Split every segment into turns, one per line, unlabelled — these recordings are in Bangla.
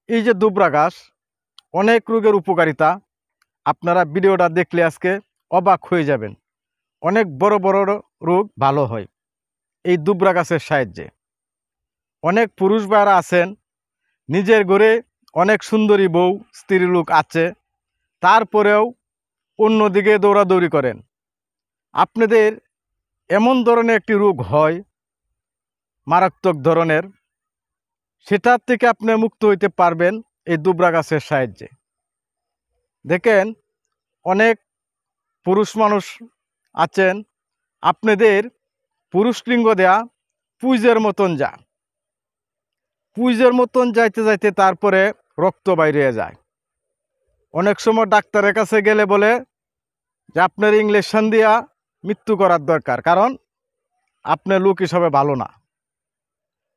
এই যে দুবরা ঘাস অনেক রোগের উপকারিতা, আপনারা ভিডিওটা দেখলে আজকে অবাক হয়ে যাবেন। অনেক বড় বড় রোগ ভালো হয় এই দুবরা গাছের সাহায্যে। অনেক পুরুষ ভাইরা আছেন, নিজের ঘরে অনেক সুন্দরী বউ স্ত্রী লোক আছে, তারপরেও অন্যদিকে দৌড়াদৌড়ি করেন। আপনাদের এমন ধরনের একটি রোগ হয়, মারাত্মক ধরনের, সেটার থেকে আপনি মুক্ত হইতে পারবেন এই দুবরা গাছের সাহায্যে। দেখেন, অনেক পুরুষ মানুষ আছেন, আপনাদের পুরুষ লিঙ্গ দেয়া পুইজের মতন পুইজের মতন যাইতে যাইতে তারপরে রক্ত বাইরে যায়। অনেক সময় ডাক্তারের কাছে গেলে বলে যে আপনার ইঞ্জেকশন দিয়া মৃত্যু করার দরকার, কারণ আপনার লোক হিসাবে ভালো না।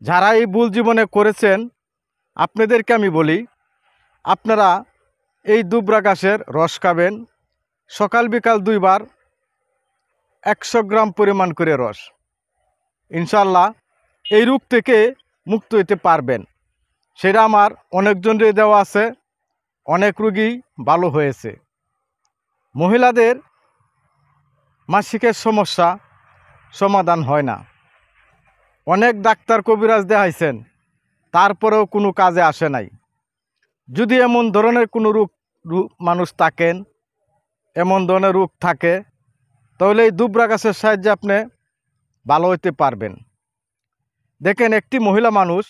যারা এই ভুল জীবনে করেছেন, আপনাদেরকে আমি বলি, আপনারা এই দুবরা ঘাসের রস খাবেন, সকাল বিকাল 2 বার 100 গ্রাম পরিমাণ করে রস। ইনশাল্লাহ এই রোগ থেকে মুক্ত হইতে পারবেন। সেটা আমার অনেকজনের দেওয়া আছে, অনেক রোগী ভালো হয়েছে। মহিলাদের মাসিকের সমস্যা সমাধান হয় না, অনেক ডাক্তার কবিরাজ দেখাইছেন, তারপরেও কোনো কাজে আসে নাই। যদি এমন ধরনের কোনো রোগ মানুষ থাকেন, এমন ধরনের রোগ থাকে, তাহলে এই দুবরা গাছের সাহায্যে আপনি ভালো হইতে পারবেন। দেখেন, একটি মহিলা মানুষ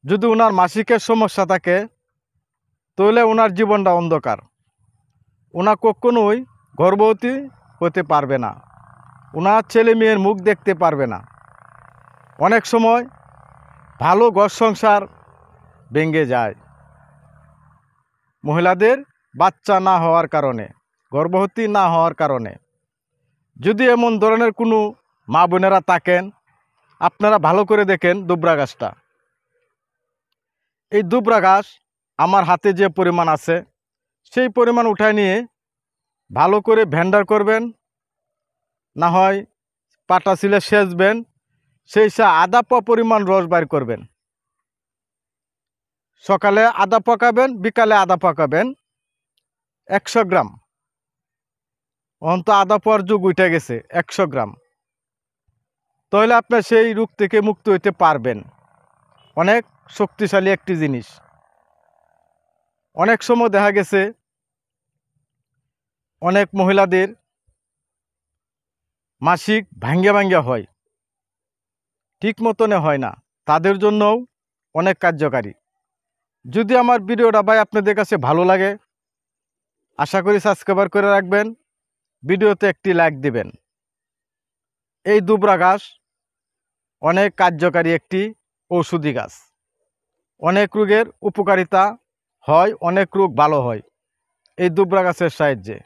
যদি ওনার মাসিকের সমস্যা থাকে, তাহলে ওনার জীবনটা অন্ধকার। ওনা কখনোই গর্ভবতী হতে পারবে না, ওনার ছেলে মেয়ের মুখ দেখতে পারবে না। অনেক সময় ভালো ঘর সংসার ভেঙে যায় মহিলাদের বাচ্চা না হওয়ার কারণে, গর্ভবতী না হওয়ার কারণে। যদি এমন ধরনের কোনো মা বোনেরা থাকেন, আপনারা ভালো করে দেখেন দুবরা ঘাসটা। এই দুবরা ঘাস আমার হাতে যে পরিমাণ আছে, সেই পরিমাণ উঠায় নিয়ে ভালো করে ভেন্ডার করবেন, না হয় পাটা ছিলে সেচবেন, সেই আধা পা পরিমাণ রস বাইর করবেন। সকালে আধা পাকাবেন, বিকালে আধা পাকাবেন, 100 গ্রাম। অন্ত আধা পাওয়ার যুগ উঠে গেছে, 100 গ্রাম। তাহলে আপনার সেই রোগ থেকে মুক্ত হইতে পারবেন। অনেক শক্তিশালী একটি জিনিস। অনেক সময় দেখা গেছে অনেক মহিলাদের মাসিক ভাঙ্গা হয়, ঠিক মতনে হয় না, তাদের জন্যও অনেক কার্যকারী। যদি আমার ভিডিওটা ভাই আপনাদের কাছে ভালো লাগে, আশা করি সাবস্ক্রাইব করে রাখবেন, ভিডিওতে একটি লাইক দিবেন। এই দুবরা ঘাস অনেক কার্যকারী একটি ঔষধি গাছ, অনেক রোগের উপকারিতা হয়, অনেক রোগ ভালো হয় এই দুবরা গাছের সাহায্যে।